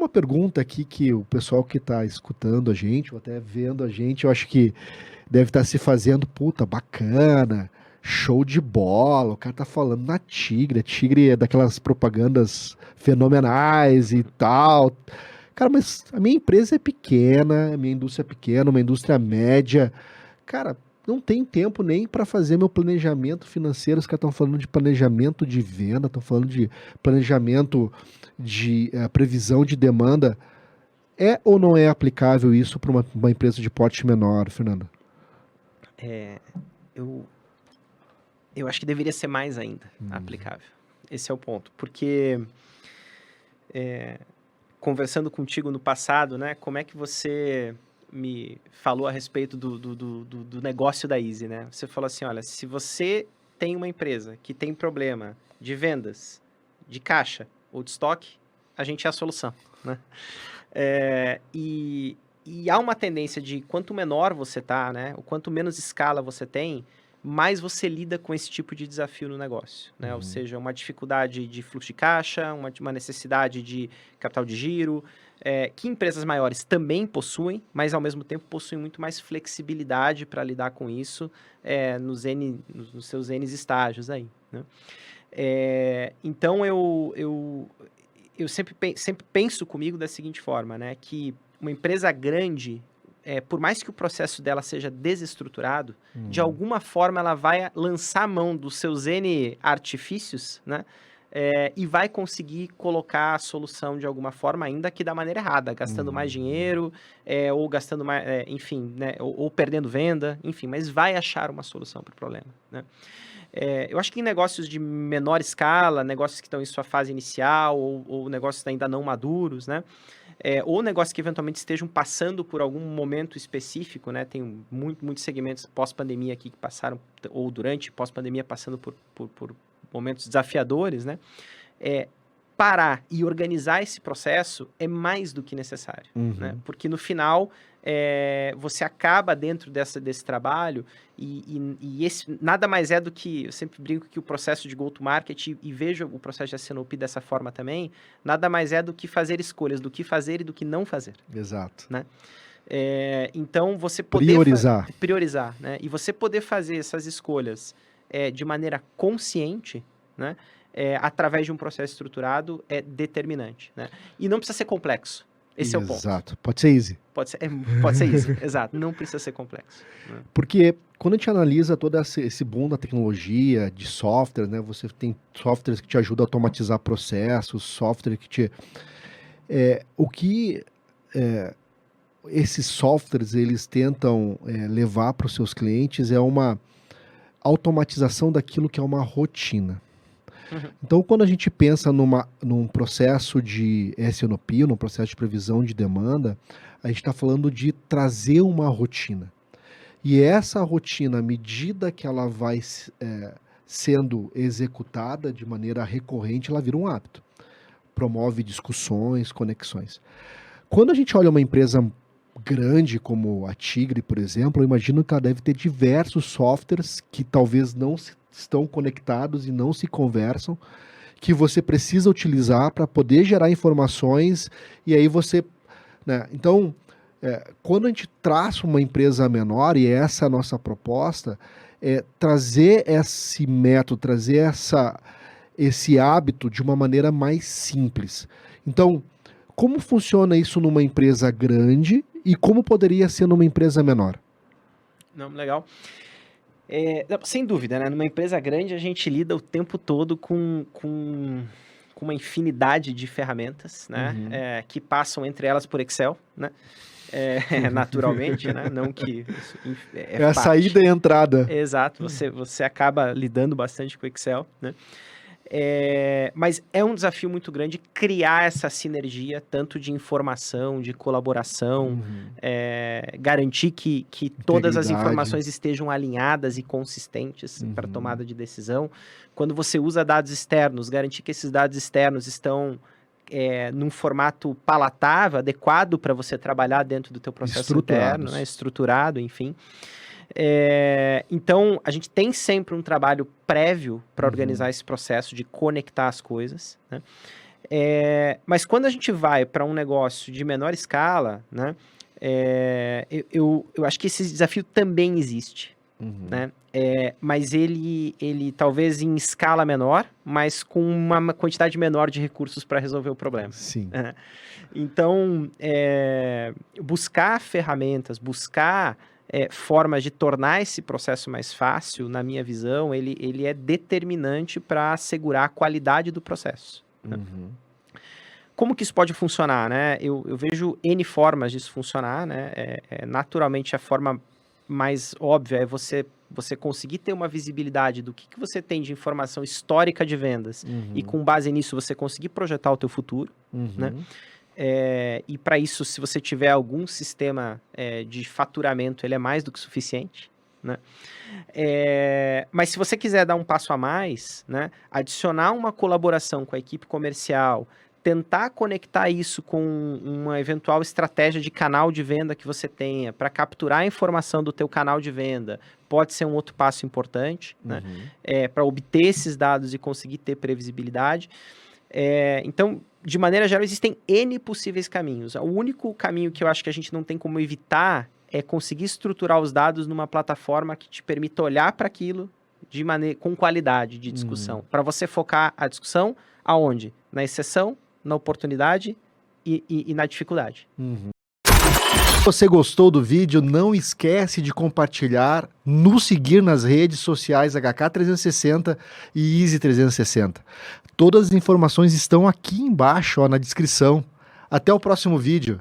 uma pergunta aqui que o pessoal que está escutando a gente, ou até vendo a gente, eu acho que deve estar se fazendo, puta, bacana, show de bola, o cara tá falando na Tigre, a Tigre é daquelas propagandas fenomenais e tal. Cara, mas a minha empresa é pequena, a minha indústria é pequena, uma indústria média. Cara, não tem tempo nem para fazer meu planejamento financeiro. Os caras estão falando de planejamento de venda, estão falando de planejamento de previsão de demanda. É ou não é aplicável isso para uma empresa de porte menor, Fernanda? Eu, eu acho que deveria ser mais ainda aplicável. Esse é o ponto. Porque, conversando contigo no passado, né, como é que você me falou a respeito do negócio da Easy, né? Você falou assim, olha, se você tem uma empresa que tem problema de vendas, de caixa ou de estoque, a gente é a solução, né? E há uma tendência de quanto menor você tá, né? O quanto menos escala você tem, mais você lida com esse tipo de desafio no negócio, né? Ou seja, uma dificuldade de fluxo de caixa, uma necessidade de capital de giro, que empresas maiores também possuem, mas ao mesmo tempo possuem muito mais flexibilidade para lidar com isso nos seus N estágios aí, né? Então, eu sempre penso comigo da seguinte forma, né? Que uma empresa grande, por mais que o processo dela seja desestruturado, de alguma forma ela vai lançar a mão dos seus N artifícios, né? E vai conseguir colocar a solução de alguma forma, ainda que da maneira errada, gastando mais dinheiro, ou gastando mais, enfim, né? Ou perdendo venda, enfim, mas vai achar uma solução para o problema, né? Eu acho que em negócios de menor escala, negócios que estão em sua fase inicial, ou negócios ainda não maduros, né? Ou negócios que eventualmente estejam passando por algum momento específico, né? Tem muitos segmentos pós-pandemia aqui que passaram, ou durante pós-pandemia, passando por momentos desafiadores, né? Parar e organizar esse processo é mais do que necessário, né? Porque no final, você acaba dentro desse trabalho e esse nada mais é do que, eu sempre brinco que o processo de go-to-market, e vejo o processo de S&OP dessa forma também, nada mais é do que fazer escolhas do que fazer e do que não fazer. Exato. Né? Então, você poder priorizar, né? E você poder fazer essas escolhas de maneira consciente, né? Através de um processo estruturado é determinante, né? E não precisa ser complexo. Esse é o ponto. Exato. Pode ser easy. Pode ser easy, exato. Não precisa ser complexo. Né? Porque quando a gente analisa todo esse boom da tecnologia, de software, né? Você tem softwares que te ajudam a automatizar processos, software que te... esses softwares, eles tentam levar para os seus clientes é uma automatização daquilo que é uma rotina. Então, quando a gente pensa num processo de S&OP, num processo de previsão de demanda, a gente está falando de trazer uma rotina. E essa rotina, à medida que ela vai sendo executada de maneira recorrente, ela vira um hábito. Promove discussões, conexões. Quando a gente olha uma empresa grande como a Tigre, por exemplo, eu imagino que ela deve ter diversos softwares que talvez não estão conectados e não se conversam, que você precisa utilizar para poder gerar informações, e aí você... Né? Então, quando a gente traça uma empresa menor, e essa é a nossa proposta, trazer esse método, trazer esse hábito de uma maneira mais simples. Então, como funciona isso numa empresa grande e como poderia ser numa empresa menor? Não, legal. Sem dúvida, né? Numa empresa grande a gente lida o tempo todo com uma infinidade de ferramentas, né? Que passam entre elas por Excel, né? Naturalmente, né? Não que isso é a saída e a entrada. Exato, você acaba lidando bastante com Excel, né? Mas é um desafio muito grande criar essa sinergia, tanto de informação, de colaboração, garantir que todas as informações estejam alinhadas e consistentes para tomada de decisão. Quando você usa dados externos, garantir que esses dados externos estão num formato palatável, adequado para você trabalhar dentro do teu processo interno, né? Estruturado, enfim. Então, a gente tem sempre um trabalho prévio para organizar esse processo de conectar as coisas, né? Mas quando a gente vai para um negócio de menor escala, né, eu acho que esse desafio também existe, né? Mas ele talvez em escala menor, mas com uma quantidade menor de recursos para resolver o problema. Sim. Então, buscar ferramentas, buscar formas de tornar esse processo mais fácil, na minha visão, ele é determinante para assegurar a qualidade do processo. Né? Como que isso pode funcionar, né? Eu vejo N formas disso funcionar, né? Naturalmente, a forma mais óbvia é você conseguir ter uma visibilidade do que você tem de informação histórica de vendas e com base nisso você conseguir projetar o teu futuro, né? E para isso, se você tiver algum sistema de faturamento, ele é mais do que suficiente, né? Mas se você quiser dar um passo a mais, né? Adicionar uma colaboração com a equipe comercial, tentar conectar isso com uma eventual estratégia de canal de venda que você tenha para capturar a informação do teu canal de venda, pode ser um outro passo importante, né? Para obter esses dados e conseguir ter previsibilidade. Então, de maneira geral, existem N possíveis caminhos. O único caminho que eu acho que a gente não tem como evitar é conseguir estruturar os dados numa plataforma que te permita olhar para aquilo com qualidade de discussão. Para você focar a discussão aonde? Na exceção, na oportunidade e na dificuldade. Se você gostou do vídeo, não esquece de compartilhar, nos seguir nas redes sociais HK360 e Easy360. Todas as informações estão aqui embaixo, na descrição. Até o próximo vídeo.